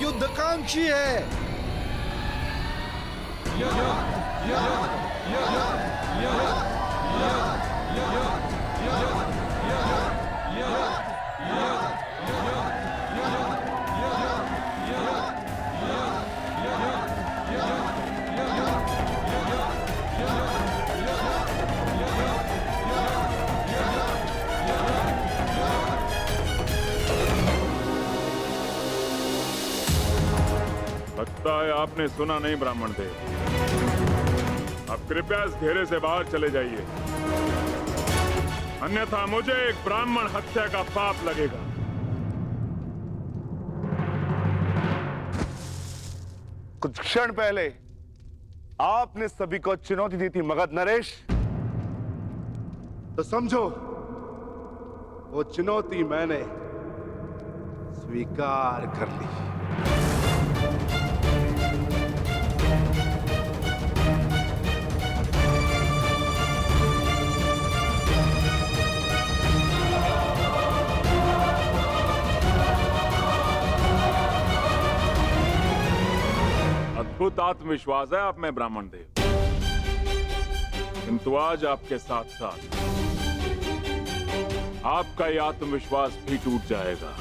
युद्धकांक्षी है। लगता है आपने सुना नहीं ब्राह्मण देव। अब कृपया इस घेरे से बाहर चले जाइए, अन्यथा मुझे एक ब्राह्मण हत्या का पाप लगेगा। कुछ क्षण पहले आपने सभी को चुनौती दी थी मगध नरेश, तो समझो वो चुनौती मैंने स्वीकार कर ली। अद्भुत आत्मविश्वास है आप में ब्राह्मण देव, किंतु आज आपके साथ साथ आपका ये आत्मविश्वास भी टूट जाएगा।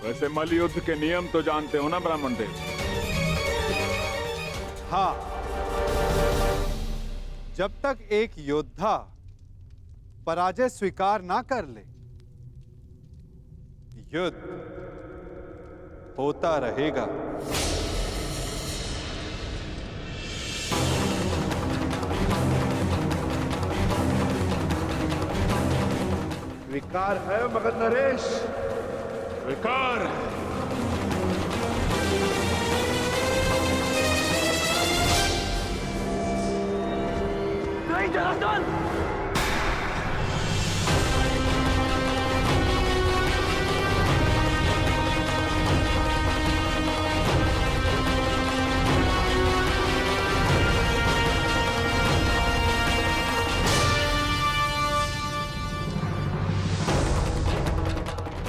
वैसे मल्लयुद्ध के नियम तो जानते हो ना ब्राह्मण देव? हाँ, जब तक एक योद्धा पराजय स्वीकार ना कर ले, युद्ध होता रहेगा। स्वीकार है मगध नरेश? स्वीकार। नहीं जनार्दन,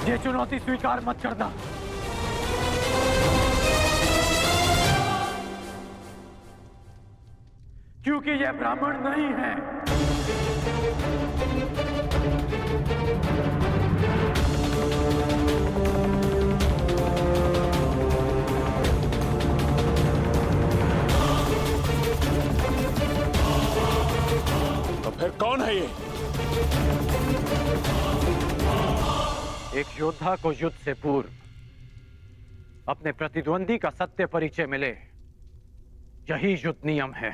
ये चुनौती स्वीकार मत करना। क्योंकि ये ब्राह्मण नहीं है। तो फिर कौन है ये? एक योद्धा को युद्ध से पूर्व अपने प्रतिद्वंदी का सत्य परिचय मिले, यही युद्ध नियम है।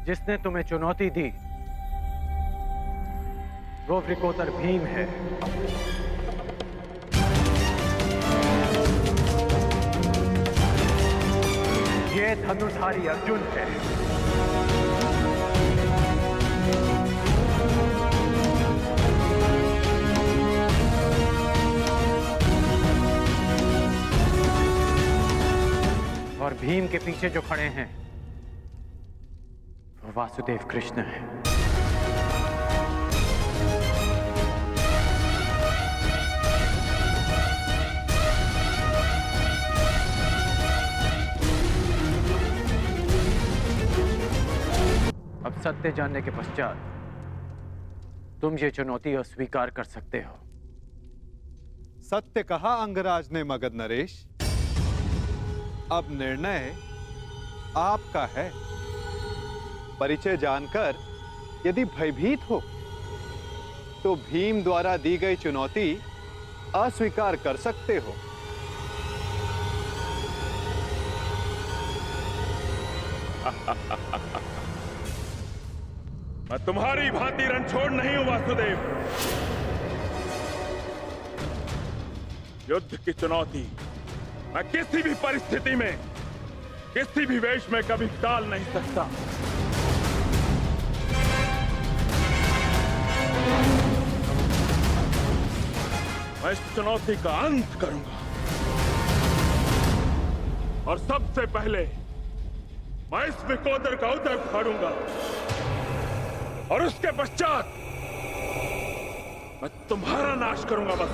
जिसने तुम्हें चुनौती दी वो वृकोदर भीम है। ये धनुधारी अर्जुन है। और भीम के पीछे जो खड़े हैं वो वासुदेव कृष्ण है। अब सत्य जानने के पश्चात तुम ये चुनौती अस्वीकार कर सकते हो। सत्य कहा अंगराज ने मगध नरेश। अब निर्णय आपका है। परिचय जानकर यदि भयभीत हो तो भीम द्वारा दी गई चुनौती अस्वीकार कर सकते हो। मैं तुम्हारी भांति रणछोड़ नहीं हूं वासुदेव। युद्ध की चुनौती मैं किसी भी परिस्थिति में, किसी भी वेश में कभी टाल नहीं सकता। मैं इस चुनौती का अंत करूंगा और सबसे पहले मैं इस विकोदर का उदय उखाड़ूंगा और उसके पश्चात मैं तुम्हारा नाश करूंगा बस।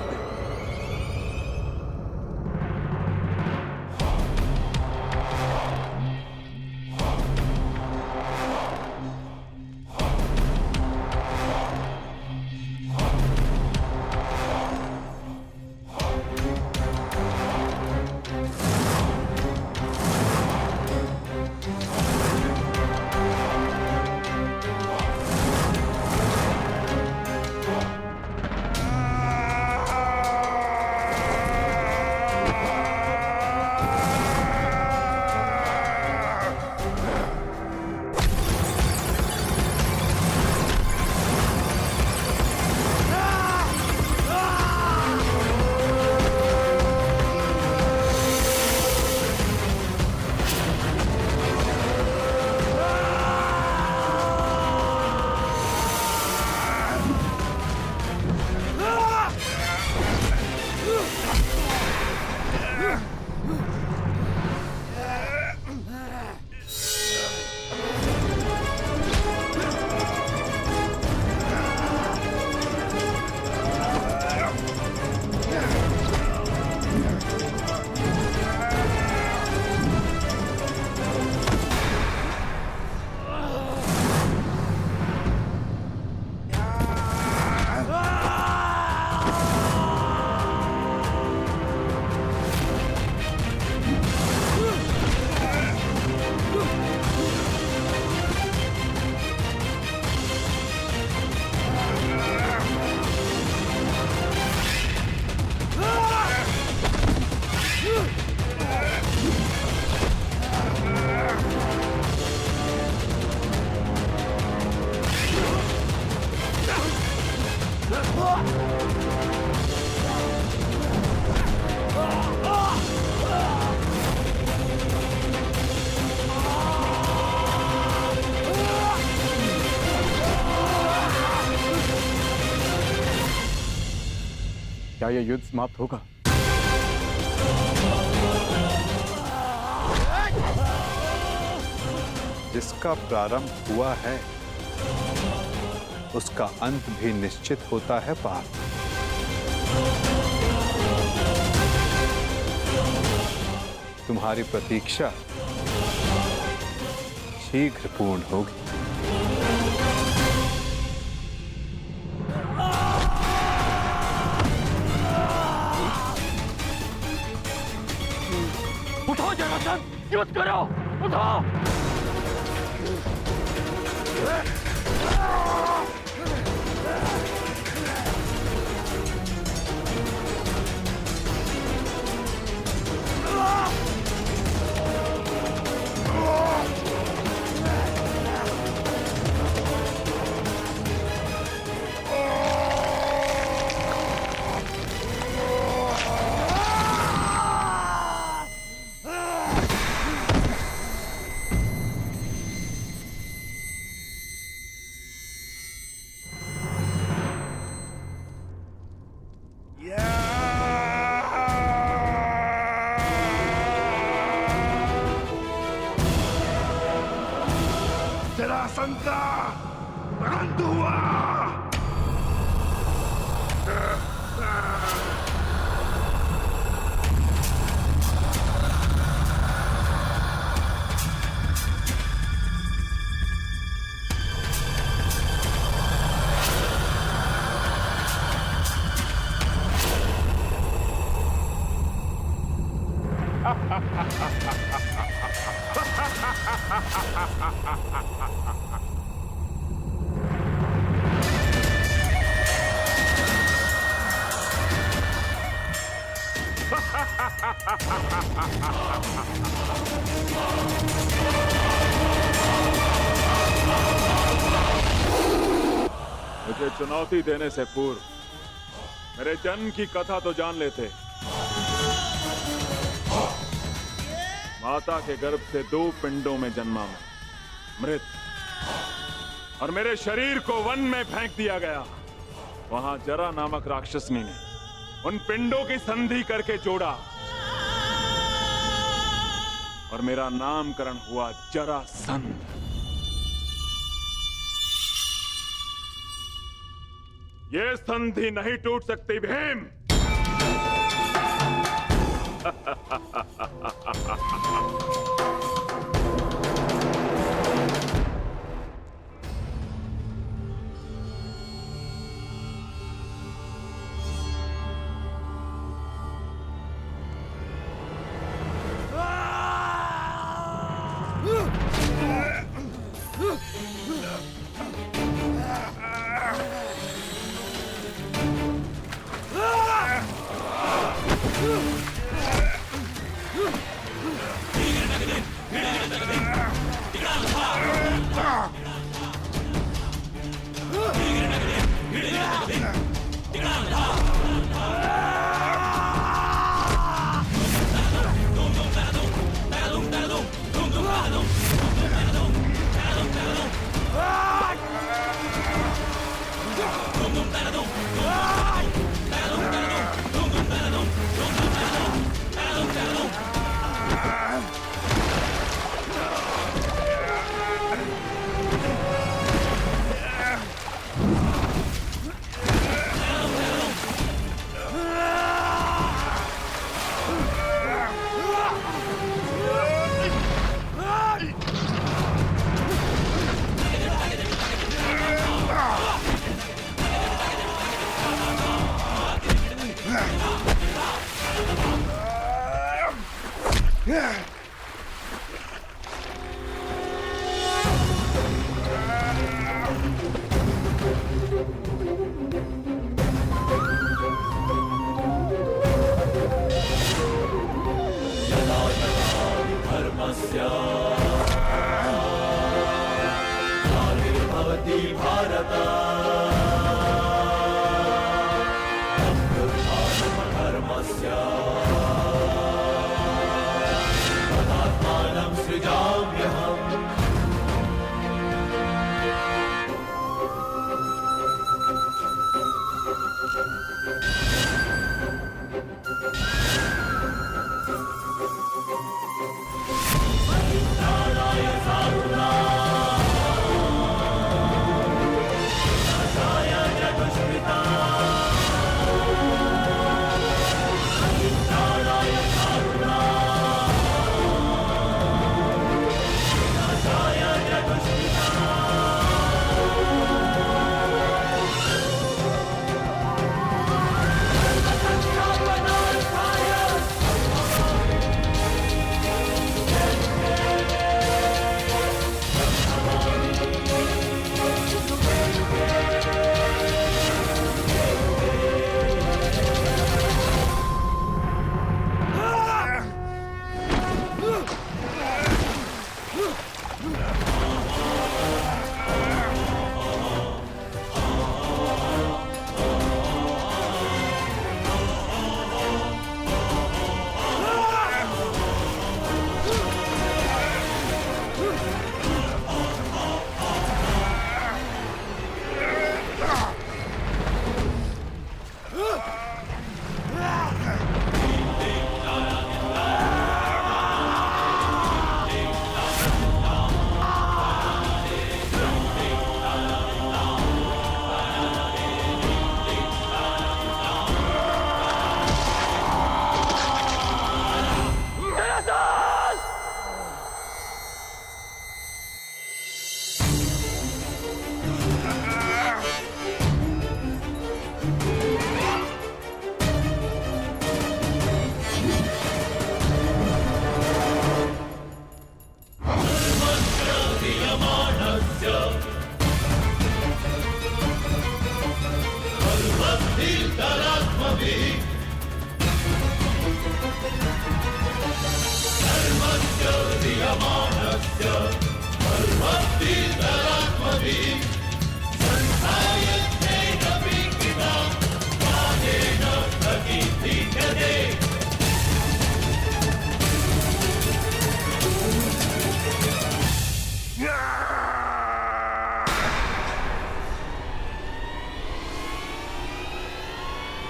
क्या यह युद्ध समाप्त होगा? जिसका प्रारंभ हुआ है उसका अंत भी निश्चित होता है पार्थ। तुम्हारी प्रतीक्षा शीघ्र पूर्ण होगी। उठो जरासंध, युद्ध करो, उठो। जरासंध का अंत हुआ। मुझे चुनौती देने से पूर्व मेरे जन्म की कथा तो जान लेते। माता के गर्भ से 2 पिंडों में जन्मा मैं, मृत, और मेरे शरीर को वन में फेंक दिया गया। वहां जरा नामक राक्षसनी ने उन पिंडों की संधि करके जोड़ा और मेरा नामकरण हुआ जरासंध। ये संधि नहीं टूट सकती भीम।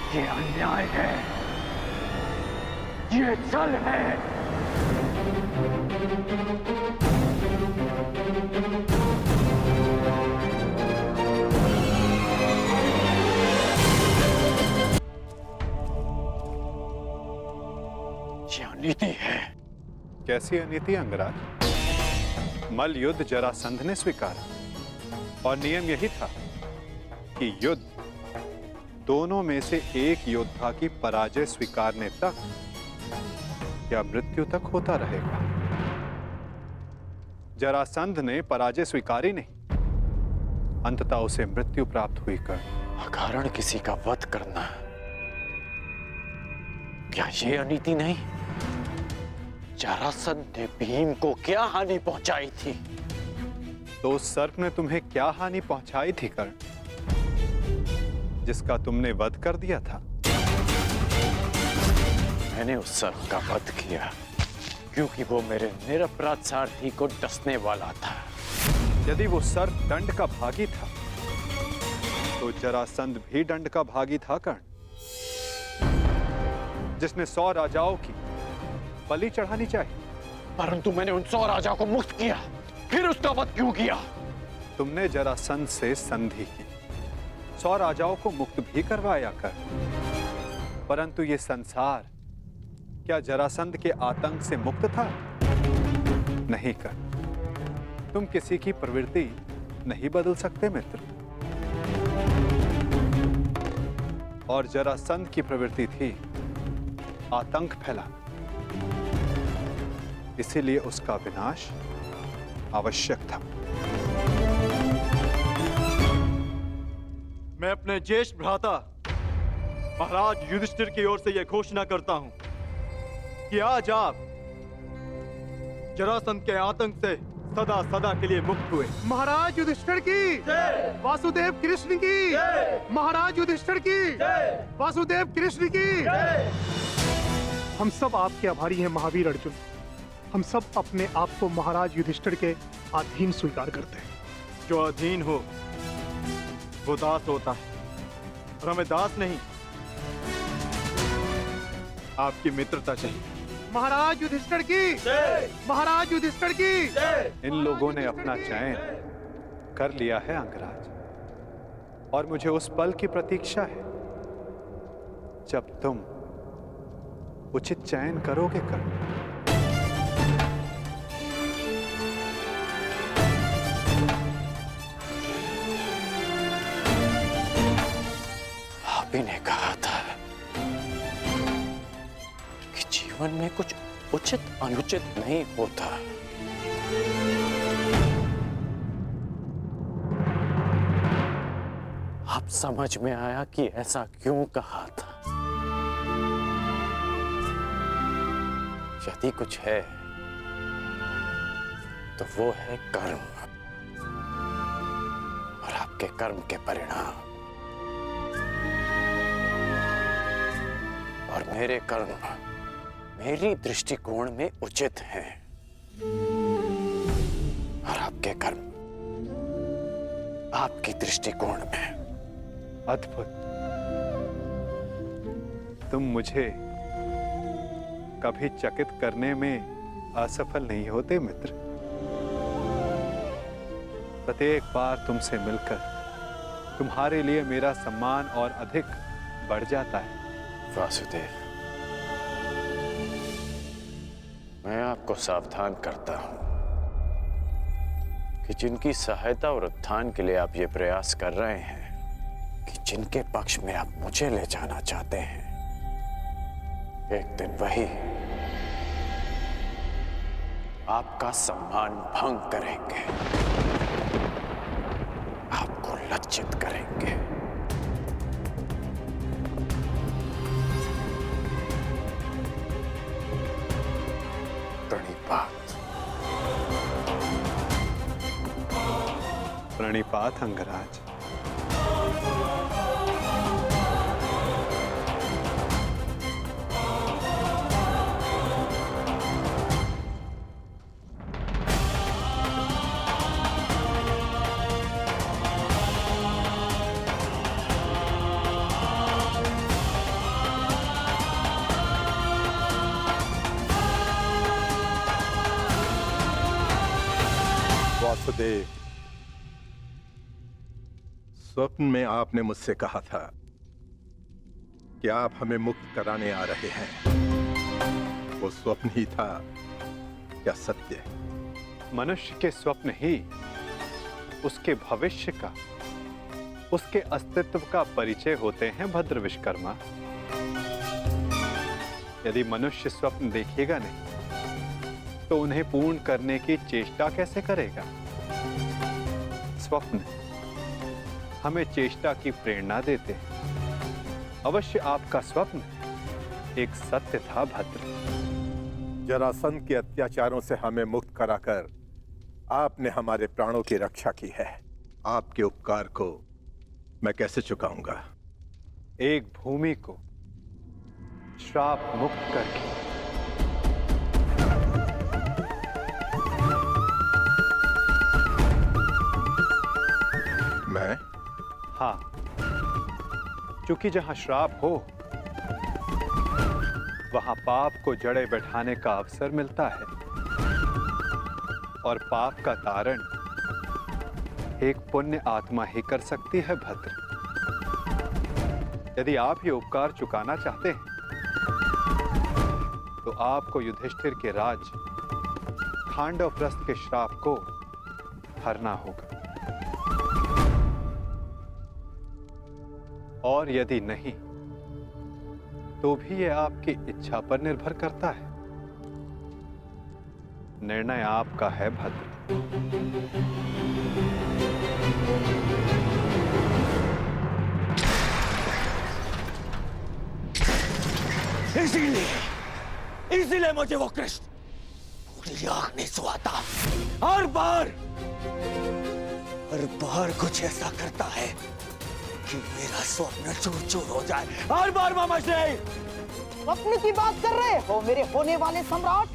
ये अन्याय है, ये छल है। ये अनीति है। कैसी अनीति अंगराज? मल युद्ध जरासंध ने स्वीकारा और नियम यही था कि युद्ध दोनों में से एक योद्धा की पराजय स्वीकारने तक या मृत्यु तक होता रहेगा। जरासंध ने पराजय स्वीकारी नहीं, अंततः उसे मृत्यु प्राप्त हुई कर। अकारण किसी का वध करना, क्या ये अनीति नहीं? जरासंध ने भीम को क्या हानि पहुंचाई थी? तो उस सर्प ने तुम्हें क्या हानि पहुंचाई थी कर्ण, जिसका तुमने वध कर दिया था? मैंने उस सर्प का वध किया क्योंकि वो मेरे निरपराध सारथी को डसने वाला था। यदि वो सर्प दंड का भागी था तो जरासंध भी दंड का भागी था कर्ण, जिसने 100 राजाओं की बलि चढ़ानी चाहिए। परंतु मैंने उन 100 राजाओं को मुक्त किया, फिर उसका वध क्यों किया? तुमने जरासंध से संधि की, 100 राजाओं को मुक्त भी करवाया कर, परंतु ये संसार क्या जरासंध के आतंक से मुक्त था? नहीं कर। तुम किसी की प्रवृत्ति नहीं बदल सकते मित्र, और जरासंध की प्रवृत्ति थी आतंक फैलाना, इसीलिए उसका विनाश आवश्यक था। मैं अपने ज्येष्ठ भ्राता महाराज युधिष्ठिर की ओर से यह घोषणा करता हूं कि आज आप जरासंध के आतंक से सदा सदा के लिए मुक्त हुए। महाराज युधिष्ठिर की वासुदेव कृष्ण की, महाराज युधिष्ठिर की वासुदेव कृष्ण की। हम सब आपके आभारी हैं महावीर अर्जुन। हम सब अपने आप को महाराज युधिष्ठिर के अधीन स्वीकार करते हैं। जो अधीन हो वो दास होता है, और हमें दास नहीं, आपकी मित्रता चाहिए। महाराज युधिष्ठिर की, महाराज युधिष्ठिर की। इन लोगों ने अपना चयन कर लिया है अंगराज, और मुझे उस पल की प्रतीक्षा है जब तुम उचित चयन करोगे कर। आप ही ने कहा था कि जीवन में कुछ उचित अनुचित नहीं होता। अब समझ में आया कि ऐसा क्यों कहा था। यदि कुछ है तो वो है कर्म, और आपके कर्म के परिणाम। और मेरे कर्म मेरी दृष्टिकोण में उचित हैं, और आपके कर्म आपकी दृष्टिकोण में। अद्भुत। तुम मुझे कभी चकित करने में असफल नहीं होते मित्र। प्रत्येक बार तुमसे मिलकर तुम्हारे लिए मेरा सम्मान और अधिक बढ़ जाता है। वासुदेव, मैं आपको सावधान करता हूं कि जिनकी सहायता और उत्थान के लिए आप ये प्रयास कर रहे हैं, कि जिनके पक्ष में आप मुझे ले जाना चाहते हैं, एक दिन आपका सम्मान भंग करेंगे, आपको लज्जित करेंगे। प्रणिपात। प्रणिपात अंगराज। वासुदेव, स्वप्न में आपने मुझसे कहा था कि आप हमें मुक्त कराने आ रहे हैं। वो स्वप्न ही था या सत्य? मनुष्य के स्वप्न ही उसके भविष्य का, उसके अस्तित्व का परिचय होते हैं भद्र विश्वकर्मा। यदि मनुष्य स्वप्न देखेगा नहीं तो उन्हें पूर्ण करने की चेष्टा कैसे करेगा? स्वप्न हमें चेष्टा की प्रेरणा देते हैं। अवश्य आपका स्वप्न एक सत्य था भद्र। जरासंध के अत्याचारों से हमें मुक्त कराकर आपने हमारे प्राणों की रक्षा की है। आपके उपकार को मैं कैसे चुकाऊंगा? एक भूमि को श्राप मुक्त करके। मैं? हाँ, क्योंकि जहां श्राप हो वहां पाप को जड़े बैठाने का अवसर मिलता है और पाप का तारण एक पुण्य आत्मा ही कर सकती है भद्र। यदि आप ये उपकार चुकाना चाहते हैं तो आपको युधिष्ठिर के राज खांडवप्रस्थ के श्राप को हरना होगा, और यदि नहीं तो भी यह आपकी इच्छा पर निर्भर करता है। निर्णय आपका है भद्र। इसीलिए मुझे वो कृष्ण पूरी आंख नहीं सुहाता। हर बार कुछ ऐसा करता है कि मेरा स्वप्न चूर चूर हो जाए। हर बार मामा जी। स्वप्न की बात कर रहे हो मेरे होने वाले सम्राट?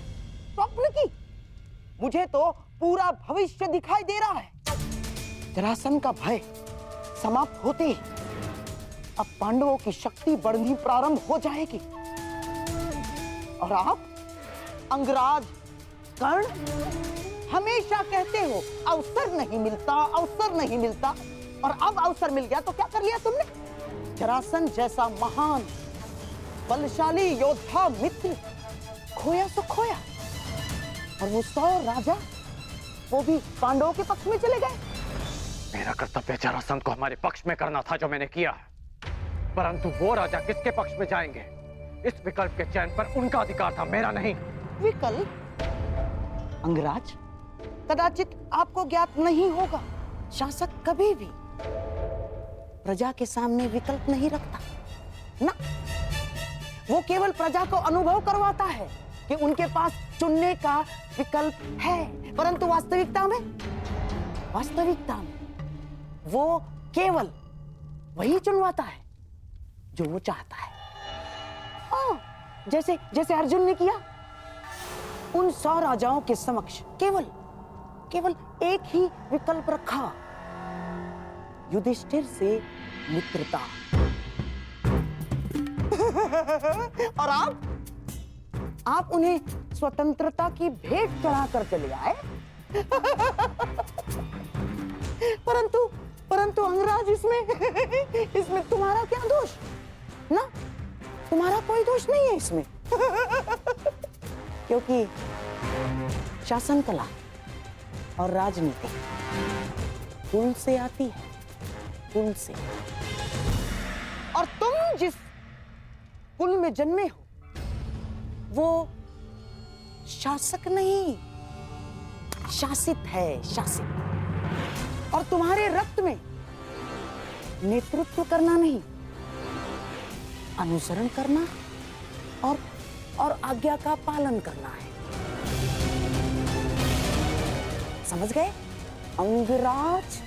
स्वप्न की? मुझे तो पूरा भविष्य दिखाई दे रहा है। जरासंध का भय समाप्त होते ही अब पांडवों की शक्ति बढ़नी प्रारंभ हो जाएगी। और आप अंगराज कर्ण हमेशा कहते हो अवसर नहीं मिलता, अवसर नहीं मिलता, और अब अवसर मिल गया तो क्या कर लिया तुमने? जरासंध जैसा महान बलशाली योद्धा मित्र खोया तो खोया, और वो 100 राजा वो भी पांडवों के पक्ष में चले गए। मेरा कर्तव्य जरासंध को हमारे पक्ष में करना था जो मैंने किया, परंतु वो राजा किसके पक्ष में जाएंगे इस विकल्प के चयन पर उनका अधिकार था, मेरा नहीं। विकल्प? अंगराज, कदाचित आपको ज्ञात नहीं होगा, शासक कभी भी प्रजा के सामने विकल्प नहीं रखता ना। वो केवल प्रजा को अनुभव करवाता है कि उनके पास चुनने का विकल्प है, परंतु वास्तविकता में वो केवल वही चुनवाता है जो वो चाहता है। जैसे अर्जुन ने किया। उन 100 राजाओं के समक्ष केवल एक ही विकल्प रखा, युधिष्ठिर से मित्रता। और आप उन्हें स्वतंत्रता की भेंट चढ़ाकर चले आए। परंतु अंगराज, इसमें तुम्हारा क्या दोष? ना, तुम्हारा कोई दोष नहीं है इसमें। क्योंकि शासन कला और राजनीति कुल से आती है, कुल से। और तुम जिस कुल में जन्मे हो वो शासक नहीं, शासित है, शासित। और तुम्हारे रक्त में नेतृत्व करना नहीं, अनुसरण करना और आज्ञा का पालन करना है। समझ गए अंगराज?